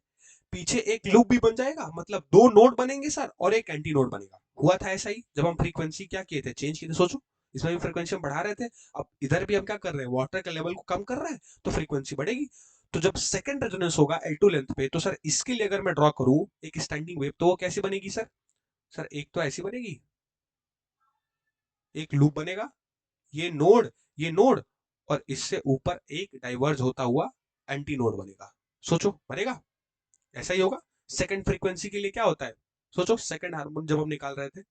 पीछे एक लूप भी बन जाएगा, मतलब दो नोड बनेंगे सर और एक एंटी नोड बनेगा। हुआ था ऐसा ही जब हम फ्रीक्वेंसी क्या किए थे, चेंज किए थे। सोचो, इसमें भी फ्रीक्वेंसी हम बढ़ा रहे थे, अब इधर भी हम क्या कर रहे हैं, वाटर के लेवल को कम कर रहे हैं, तो फ्रीक्वेंसी बढ़ेगी। तो जब सेकंड रेजोनेंस होगा L2 लेंथ पे, तो सर इसके लिए अगर मैं ड्रॉ करूं एक स्टैंडिंग वेव, तो वो कैसी बनेगी सर, सर एक तो ऐसी बनेगी, एक लूप बनेगा, ये नोड, ये नोड, और इससे ऊपर एक डाइवर्ज होता हुआ एंटी नोड बनेगा। सोचो बनेगा, ऐसा ही होगा। सेकंड फ्रीक्वेंसी के लिए क्या होता है, सोचो सेकंड हार्मोनिक जब हम निकाल रहे थे,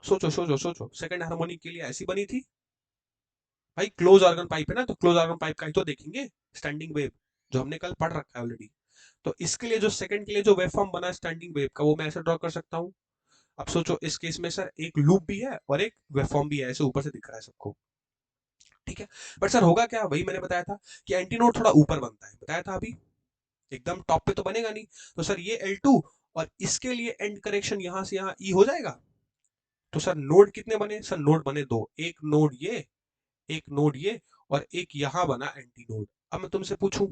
सोचो सोचो सोचो, सेकंड हार्मोनिक के लिए ऐसी बनी थी भाई, क्लोज ऑर्गन पाइप है ना, तो क्लोज ऑर्गन पाइप का ही तो देखेंगे स्टैंडिंग वेव, जो हमने कल पढ़ रखा है ऑलरेडी। तो इसके लिए जो सेकंड के लिए जो वेव फॉर्म बना स्टैंडिंग वेव का, वो मैं ऐसे ड्रॉ कर सकता हूँ। अब सोचो इस केस में सर एक लूप भी है और एक वेव फॉर्म भी है, ऐसे ऊपर से दिख रहा है सबको, ठीक है। बट सर होगा क्या, वही मैंने बताया था कि एंटी नोड थोड़ा ऊपर बनता है, बताया था अभी, एकदम टॉप पे तो बनेगा नहीं। तो सर ये L2, और इसके लिए एंड करेक्शन यहां से यहां ई हो जाएगा। तो सर नोड कितने बने, सर नोड बने दो, एक नोड ये, एक नोड ये, और एक यहां बना एंटी नोड। अब मैं तुमसे पूछूं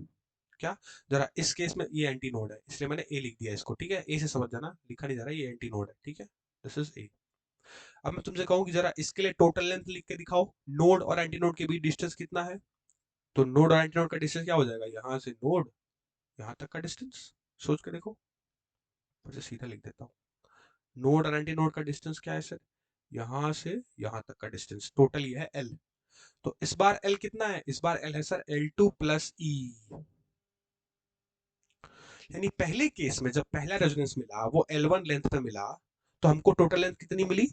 क्या, जरा इस केस में ये एंटी नोड है, इसलिए मैंने ए लिख दिया इसको, ठीक है, ए से समझ जाना, लिखा नहीं जा रहा, ये एंटी नोड है, ठीक है, दिस इज ए। अब मैं तुमसे कहूं कि जरा इसके लिए टोटल लेंथ लिख के दिखाओ, नोड और एंटी नोड के बीच डिस्टेंस कितना है। तो नोड और एंटी नोड का डिस्टेंस क्या हो जाएगा, यहां से नोड यहां तक का डिस्टेंस, सोच के देखो, मुझे सीधा लिख देता हूँ, नोड और एंटी नोड का डिस्टेंस क्या है सर, यहां से यहां तक का डिस्टेंस, टोटल ये है L। तो इस बार L कितना है, इस बार L है सर L2 प्लस ई। यानी पहले केस में जब पहला रेजोनेंस मिला वो L1 लेंथ पे मिला, तो हमको टोटल लेंथ कितनी मिली,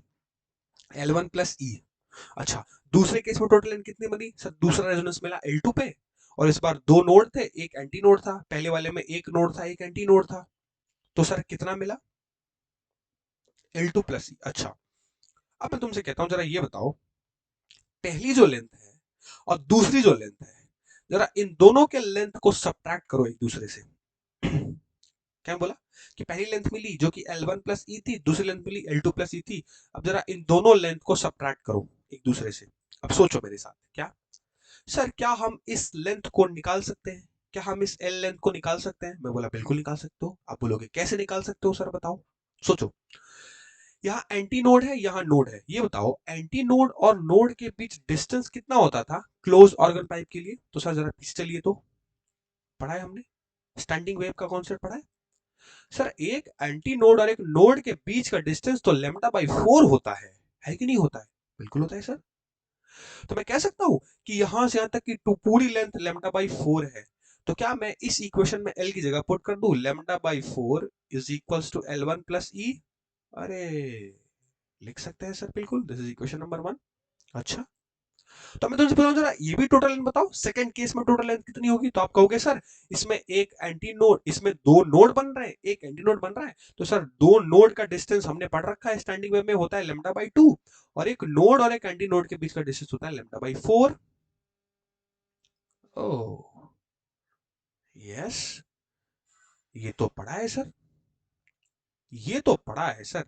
L1 प्लस ई। अच्छा, दूसरे केस में टोटल लेंथ कितनी बनी सर, दूसरा रेजोनेंस मिला L2 पे, और इस बार दो नोड थे, एक एंटी नोड था, पहले वाले में एक नोड था एक एंटी नोड था। तो सर कितना मिला, L2 प्लस ई। अच्छा, अब मैं तुमसे कहता हूं जरा ये बताओ, पहली जो लेंथ है और दूसरी जो लेंथ है, जरा इन दोनों के लेंथ को सब्ट्रैक्ट करो एक दूसरे से। क्या बोला कि पहली लेंथ मिली जो कि L1 प्लस ई थी, दूसरी लेंथ मिली L2 प्लस ई थी। अब जरा इन दोनों लेंथ को सब्ट्रैक्ट करो एक दूसरे से। अब सोचो मेरे साथ, क्या सर क्या हम इस लेंथ को निकाल सकते हैं? क्या हम इस L लेंथ को निकाल सकते हैं? मैं बोला बिल्कुल निकाल सकते हो। आप बोलोगे कैसे निकाल सकते हो सर, बताओ। सोचो, यहाँ एंटी नोड है, यहाँ नोड है। ये बताओ एंटी नोड और नोड के बीच डिस्टेंस कितना होता था क्लोज ऑर्गन पाइप के लिए? तो सर जरा पीछे चलिए, तो पढ़ा है हमने, स्टैंडिंग वेव का कॉन्सेप्ट पढ़ा है। सर एक एंटी नोड और एक नोड के बीच का डिस्टेंस तो लेमडा बाई 4 होता है कि नहीं होता है? बिल्कुल होता है सर। तो मैं कह सकता हूं कि यहां से यहां तक की पूरी लेंथ लेमडा बाई 4 है। तो क्या मैं इस इक्वेशन में L की जगह पुट कर दूं? Lambda by 4 is equals to L1 plus E. अरे लिख सकते हैं सर, बिल्कुल, दिस इज इक्वेशन नंबर 1। अच्छा, तो मैं तुमसे पूछूं जरा ये भी टोटल लेंथ बताओ, सेकंड केस में टोटल लेंथ कितनी होगी? तो आप कहोगे सर इसमें एक एंटी नोड, इसमें दो नोड बन रहे हैं, एक एंटी नोड बन रहा है, तो सर दो नोड का डिस्टेंस हमने पढ़ रखा है स्टैंडिंग वेव में, होता है लेमडा बाई 2, और एक नोड और एक एंटी नोड के बीच का डिस्टेंस होता है लेमडा बाई 4। ओह यस, ये तो पढ़ा है सर, ये तो पढ़ा है सर।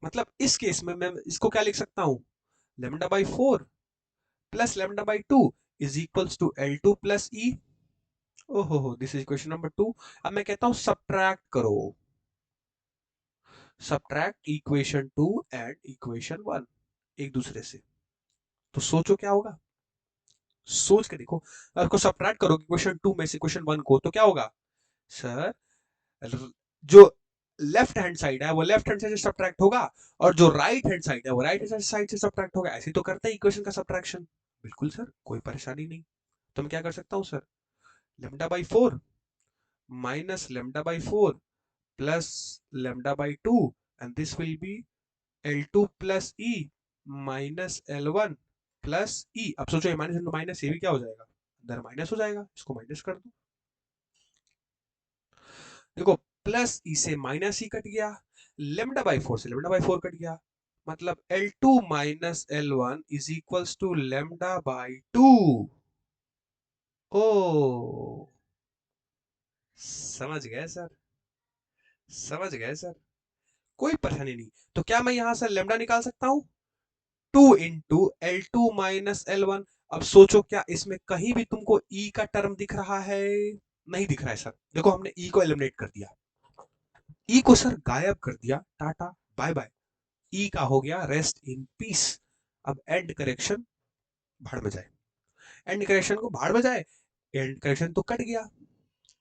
मतलब इस केस में मैं इसको क्या लिख सकता हूं? Lambda by 4 plus lambda by 2 is equals to L2 plus E. ओहो, दिस इज क्वेश्चन नंबर 2। अब मैं कहता हूं सब्ट्रैक्ट करो, सब्ट्रैक्ट इक्वेशन 2 एंड इक्वेशन 1 एक दूसरे से। तो सोचो क्या होगा, सोच के देखो। अगर को सब्ट्रैक्ट करोगे क्वेश्चन 2 में से क्वेश्चन 1 को, तो क्या होगा सर? जो लेफ्ट हैंड साइड है वो लेफ्ट हैंड साइड से सब्ट्रैक्ट होगा, और जो राइट हैंड साइड है वो राइट हैंड साइड से सब्ट्रैक्ट होगा। ऐसे तो करते हैं इक्वेशन का सब्ट्रैक्शन। बिल्कुल सर, कोई परेशानी नहीं। तो मैं क्या कर सकता हूं sir? Lambda by 4 minus lambda by 4 plus lambda by 2, and this will be L2 plus E minus L1 plus E। अब सोचो ये माइनस इंटू माइनस, ये भी क्या हो जाएगा, अंदर माइनस हो जाएगा, इसको माइनस कर दो। देखो प्लस ई से माइनस ई कट गया, लेमडा बाई 4 से लेमडा बाई 4 कट गया, मतलब L2 minus L1 is equals to lambda by 2। ओ समझ गए सर, समझ गए सर, कोई परेशानी नहीं। तो क्या मैं यहां से लेमडा निकाल सकता हूं? 2 इंटू L2 माइनस L1। अब सोचो क्या इसमें कहीं भी तुमको E का टर्म दिख रहा है? नहीं दिख रहा है सर। देखो हमने E को एलिमिनेट कर दिया, E को सर गायब कर दिया, टाटा बाय बाय। E का हो गया रेस्ट इन पीस। अब एंड करेक्शन भाड़ में जाए, एंड करेक्शन को भाड़ में जाए, एंड करेक्शन तो कट गया।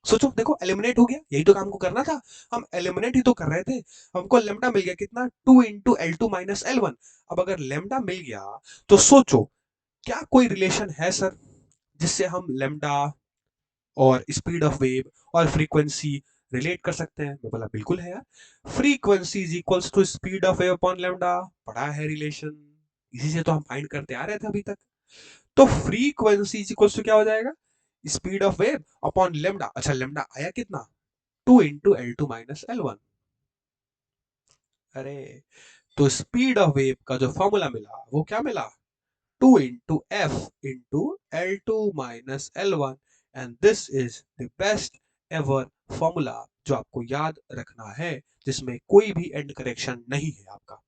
सोचो देखो एलिमिनेट हो गया, यही तो काम को करना था, हम एलिमिनेट ही तो कर रहे थे। हमको लेमडा मिल गया कितना, 2 इंटू L2 माइनस L1। अब अगर लेमडा मिल गया तो सोचो क्या कोई रिलेशन है सर जिससे हम लेमडा और स्पीड ऑफ वेव और फ्रीक्वेंसी रिलेट कर सकते हैं? मैं बोला बिल्कुल है यार, frequency is equals to speed of wave upon lambda. पढ़ा है रिलेशन, इसी से तो हम फाइंड करते आ रहे थे अभी तक। तो फ्रीक्वेंसी इज इक्वल्स टू क्या हो जाएगा, speed of wave upon lambda. अच्छा लेमडा आया कितना, 2 इंटू L2 माइनस L1। अरे तो स्पीड ऑफ वेव का जो फॉर्मूला मिला वो क्या मिला, 2 into f into L2 minus L1, and this is the best ever formula जो आपको याद रखना है, जिसमें कोई भी एंड करेक्शन नहीं है आपका।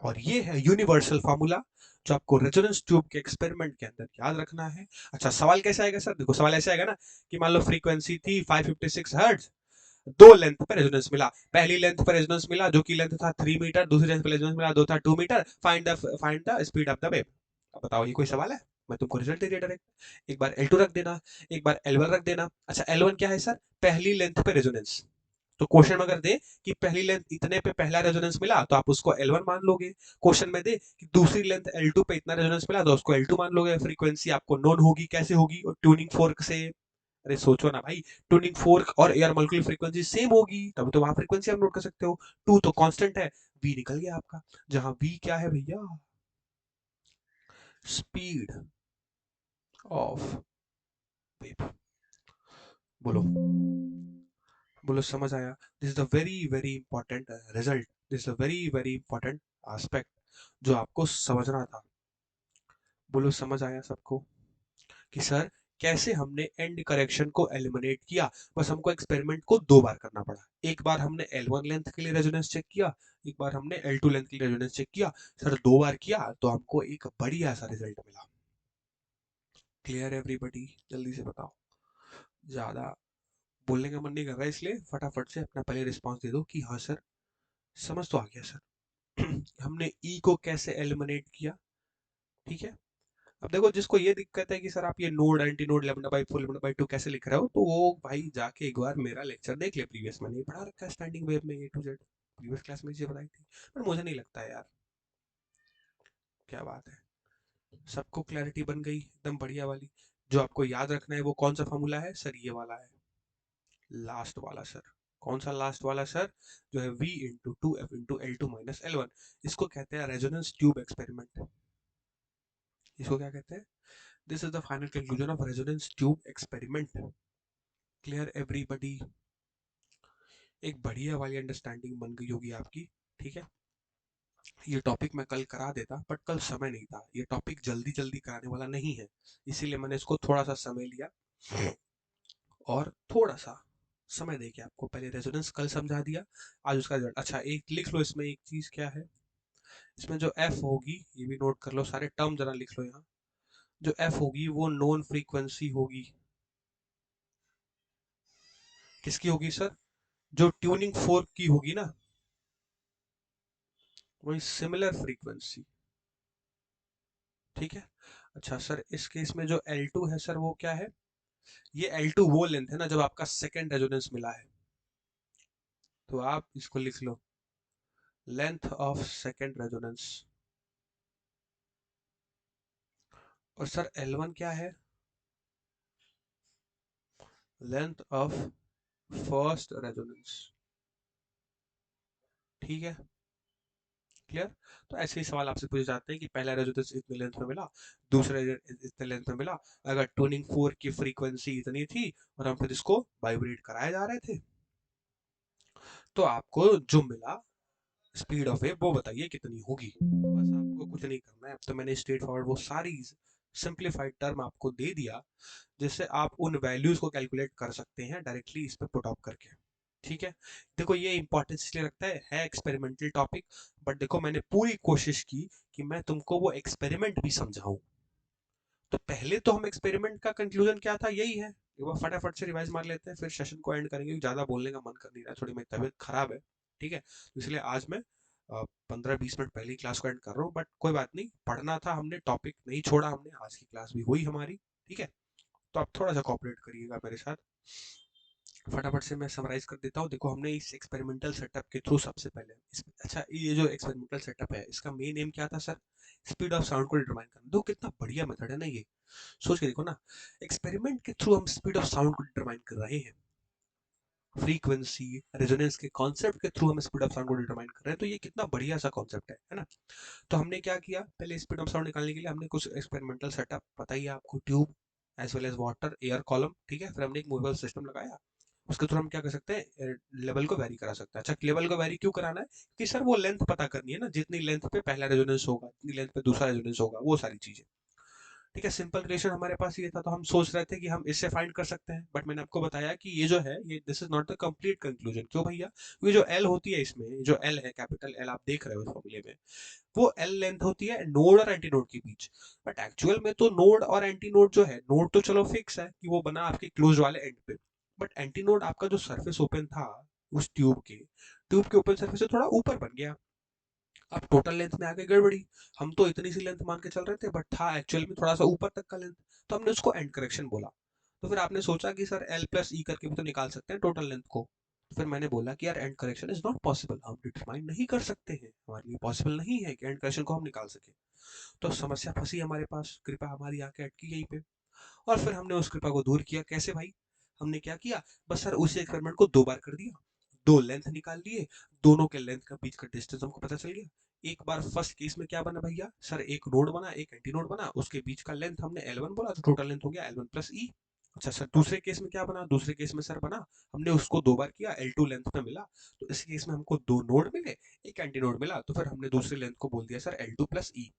और ये है यूनिवर्सल फार्मूला जो आपको रेजोनेंस ट्यूब के एक्सपेरिमेंट के अंदर याद रखना है। अच्छा सवाल कैसे आएगा सर? देखो सवाल ऐसे आएगा ना कि मान लो फ्रीक्वेंसी थी 556 हर्ट्ज, दो लेंथ पर रेजोनेंस मिला, पहली लेंथ पर रेजोनेंस मिला जो कि लेंथ था 3 मीटर, दूसरी लेंथ पर रेजोनेंस मिला जो था 2 metre, find the speed of the wave. अब बताओ ये कोई सवाल है? मैं तुमको रिजल्ट दे दिया डायरेक्ट। एक बार L2 रख देना, एक बार L1 रख देना। अच्छा L1 क्या है सर? पहली लेंथ पे रेजोनेंस। तो क्वेश्चन में अगर दे कि पहली लेंथ इतने पे पहला रेजोनेंस मिला तो आप उसको L1 मान लोगे। क्वेश्चन में दे कि दूसरी लेंथ L2 पे इतना रेजोनेंस मिला तो उसको L2 मान लोगे। फ्रीक्वेंसी आपको नोन होगी, कैसे होगी? और ट्यूनिंग फोर्क से। अरे सोचो ना भाई, ट्यूनिंग फोर्क और एयर मॉलिक्यूल फ्रीक्वेंसी सेम होगी, तभी तो वहां फ्रीक्वेंसी आप नोट कर सकते हो। 2 तो कांस्टेंट है, V निकल गया आपका, जहां V क्या है भैया, स्पीड ऑफ वेव। बोलो, बोलो समझ आया? This is the very very important result, this is the very very important aspect जो आपको समझना था। बोलो समझ आया सबको कि सर कैसे हमने एंड करेक्शन को एलिमिनेट किया। बस हमको एक्सपेरिमेंट को 2 बार करना पड़ा। एक बार हमने L1 लेंथ के लिए रेजोनेंस चेक किया, एक बार हमने L2 लेंथ के लिए रेजोनेंस चेक किया। सर 2 बार किया तो हमको एक बढ़िया सा रिजल्ट मिला। Clear everybody? जल्दी से बताओ। ज्यादा बोलने का मन नहीं कर रहा है, इसलिए फटाफट से अपना पहले रिस्पॉन्स दे दो कि हाँ सर समझ तो आ गया सर। हमने ई को कैसे एलिमिनेट किया। ठीक है, अब देखो जिसको ये दिक्कत है कि सर आप ये node anti node lambda by 4 lambda by 2 कैसे लिख रहे हो, तो वो भाई जाके एक बार मेरा लेक्चर देख ले। प्रीवियस मैंने पढ़ा रखा है स्टैंडिंग वेव में ए टू जेड, प्रीवियस क्लास में चीजें बताई थी। पर मुझे नहीं लगता है यार। क्या बात है, सबको क्लैरिटी बन गई एकदम बढ़िया वाली। जो आपको याद रखना है वो कौन सा फॉर्मूला है सर? ये वाला है, लास्ट वाला सर। कौन सा लास्ट वाला सर? जो है v into two F into L two minus L one. इसको कहते हैं रेजोनेंस ट्यूब एक्सपेरिमेंट। इसको क्या कहते हैं? This is the final conclusion of resonance tube experiment. Clear everybody? एक बढ़िया वाली अंडरस्टैंडिंग बन गई होगी आपकी। ठीक है, ये टॉपिक मैं कल करा देता बट कल समय नहीं था। ये टॉपिक जल्दी जल्दी कराने वाला नहीं है, इसीलिए मैंने इसको थोड़ा सा समय लिया और थोड़ा सा समय देके आपको पहले रेजोनेंस कल समझा दिया, आज उसका रिजल्ट। अच्छा एक लिख लो इसमें एक चीज क्या है, इसमें जो एफ होगी ये भी नोट कर लो, सारे टर्म जरा लिख लो यहाँ। जो एफ होगी वो नॉन फ्रीक्वेंसी होगी। किसकी होगी सर? जो ट्यूनिंग फोर्क की होगी ना, वही सिमिलर फ्रीक्वेंसी। ठीक है, अच्छा सर इस केस में जो L2 है सर वो क्या है? ये L2 वो लेंथ है ना जब आपका सेकेंड रेजोनेंस मिला है, तो आप इसको लिख लो लेंथ ऑफ सेकेंड रेजोनेंस। और सर L1 क्या है? Length of first resonance. ठीक है, क्लियर? तो ऐसे ही सवाल आपसे पूछे जाते हैं कि पहला रेजोनेंस इतने लेंथ में मिला, दूसरा इतने लेंथ में मिला, अगर ट्यूनिंग फोर्क की फ्रीक्वेंसी इतनी थी और हम फिर इसको वाइब्रेट कराए जा रहे थे, तो आपको जो मिला स्पीड ऑफ वेव वो बताइए कितनी होगी। बस आपको कुछ नहीं करना है, अब तो मैंने स्ट्रेट फॉरवर्ड वो सारी सिंप्लीफाइड टर्म आपको दे दिया, जिससे आप उन वैल्यूज को कैलकुलेट कर सकते हैं डायरेक्टली इस पे पुट ऑफ करके। ठीक है, देखो ये इंपॉर्टेंस इसलिए रखता है एक्सपेरिमेंटल टॉपिक, बट देखो मैंने पूरी कोशिश की कि मैं तुमको वो एक्सपेरिमेंट भी समझाऊं। तो पहले तो हम एक्सपेरिमेंट का कंक्लूजन क्या था यही है, एक बार फटाफट से रिवाइज मार लेते हैं फिर सेशन को एंड करेंगे। ज्यादा बोलने का मन कर नहीं रहा, थोड़ी मेरी तबीयत खराब है। ठीक है, तो इसलिए आज मैं 15-20 मिनट पहले ही क्लास को एंड कर रहा हूँ, बट कोई बात नहीं, पढ़ना था हमने, टॉपिक नहीं छोड़ा हमने, आज की क्लास भी हुई हमारी। ठीक है, तो आप थोड़ा सा कॉपरेट करिएगा मेरे साथ। फटाफट से मैं समराइज कर देता हूँ। देखो हमने इस एक्सपेरिमेंटल सेटअप के थ्रू सबसे पहले अच्छा ये जो एक्सपेरिमेंटल सेटअप है इसका मेन एम क्या था सर? स्पीड ऑफ साउंड को डिटरमाइन करना। दो कितना बढ़िया मेथड है ना ये, सोच के देखो ना। एक्सपेरिमेंट के थ्रू हम स्पीड ऑफ साउंड को डिटरमाइन कर रहे हैं, फ्रीक्वेंसी रेजोनेंस के कॉन्सेप्ट के थ्रू हम स्पीड ऑफ साउंड को डिटरमाइन कर रहे हैं, तो ये कितना बढ़िया सा कॉन्सेप्ट है ना। तो हमने क्या किया, पहले स्पीड ऑफ साउंड निकालने के लिए हमने कुछ एक्सपेरिमेंटल सेटअप बताइए आपको, tube as well as water air column. ठीक है, फिर हमने एक मूवेबल सिस्टम लगाया, उसके थ्रू हम क्या कर सकते हैं, लेवल को वेरी करा सकते हैं। अच्छा लेवल को वेरी क्यों कराना है? कि सर वो लेंथ पता करनी है ना, जितनी लेंथ पे पहला रेजोनेंस होगा जितनी लेंथ पे दूसरा रेजोनेंस होगा, वो सारी चीजें। ठीक है, सिंपल रिलेशन हमारे पास ये था, तो हम सोच रहे थे कि हम इससे फाइंड कर सकते हैं, बट मैंने आपको बताया कि ये जो है ये this is not the complete conclusion. क्यों भैया? ये जो एल होती है इसमें, जो एल है कैपिटल एल आप देख रहे हो इस फॉर्मूले में, वो एल लेंथ होती है नोड और एंटी नोड के बीच। बट एक्चुअल में तो नोड और एंटी नोड जो है, नोड तो चलो फिक्स है कि वो बना आपके क्लोज वाले एंड पे, बट एंटी नोड आपका जो सरफेस ओपन था उस ट्यूब के ओपन सरफेस से थोड़ा ऊपर बन गया। अब टोटल लेंथ में आ गई गड़बड़ी, हम तो इतनी सी लेंथ मान के चल रहे थे बट था एक्चुअल में थोड़ा सा ऊपर तक का लेंथ, तो हमने उसको एंड करेक्शन बोला। तो फिर आपने सोचा कि सर एल प्लस ई करके भी तो निकाल सकते हैं टोटल लेंथ को। तो फिर मैंने बोला कि यार and correction is not possible, हम डिटरमाइन नहीं कर सकते हैं, हमारे लिए पॉसिबल नहीं है कि एंड करेक्शन को हम निकाल सके। तो समस्या फंसी हमारे पास, कृपा हमारी आके अटकी यहीं पे। और फिर हमने उस कृपा को दूर किया कैसे भाई? हमने क्या किया, बस सर उसी एक्सपेरिमेंट को 2 बार कर दिया, 2 लेंथ निकाल लिए, दोनों के लेंथ का बीच का डिस्टेंस हमको पता चल गया। एक बार फर्स्ट केस में क्या बना भैया, सर एक नोड बना एक एंटी नोड बना, उसके बीच का लेंथ हमने L1 बोला, तो टोटल लेंथ हो गया L1 प्लस ई। अच्छा सर दूसरे केस में क्या बना, दूसरे केस में सर बना, हमने उसको 2 बार किया, L2 लेंथ में मिला, तो इस केस में हमको 2 नोड मिले, एक एंटी नोड मिला, तो फिर हमने दूसरे लेंथ को बोल दिया सर L2 प्लस ई।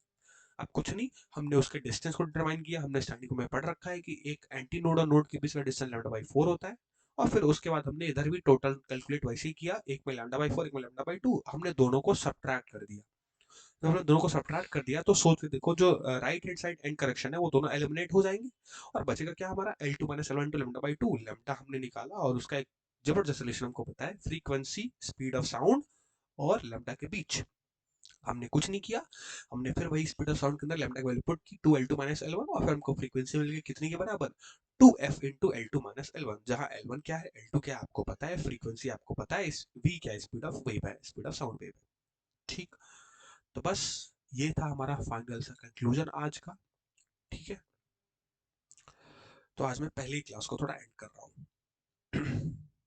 अब कुछ नहीं, हमने उसके डिस्टेंस को डिटरमाइन किया, हमने स्टार्टिंग में पढ़ रखा है कि एक एंटी नोड और नोड के बीच का डिस्टेंस लैम्डा बाई 4 होता है, और फिर उसके बाद हमने इधर भी टोटल कैलकुलेट वैसे ही किया, एक में लैम्डा बाई 4 एक में लैम्डा बाई 2, हमने दोनों को सब्ट्रैक्ट कर दिया। जब हमने दोनों को सब्ट्रैक्ट कर दिया तो सोच के देखो, जो right hand side and correction है वो दोनों एलिमिनेट हो जाएंगे, और बचेगा क्या हमारा L2 minus L1 to lambda by 2। Lambda हमने निकाला और उसका एक जबरदस्त रिलेशन हमको पता है, फ्रीक्वेंसी स्पीड ऑफ साउंड और लैम्डा के बीच। हमने कुछ नहीं किया, हमने फिर वही स्पीड ऑफ साउंड के अंदर लैम्डा की वैल्यू पुट की 2L2 माइनस L1, और फिर हमको फ्रीक्वेंसी मिल गई कितनी के बराबर, 2f into L2 minus L1, जहाँ L1 क्या है, L2 क्या है आपको पता है, फ्रीक्वेंसी आपको पता है, v क्या है, स्पीड ऑफ वेव है, स्पीड ऑफ साउंड वेव है। ठीक, तो बस ये था हमारा फाइनल सा कंक्लूजन आज का। ठीक है, तो आज मैं पहली क्लास को थोड़ा एंड कर रहा हूँ।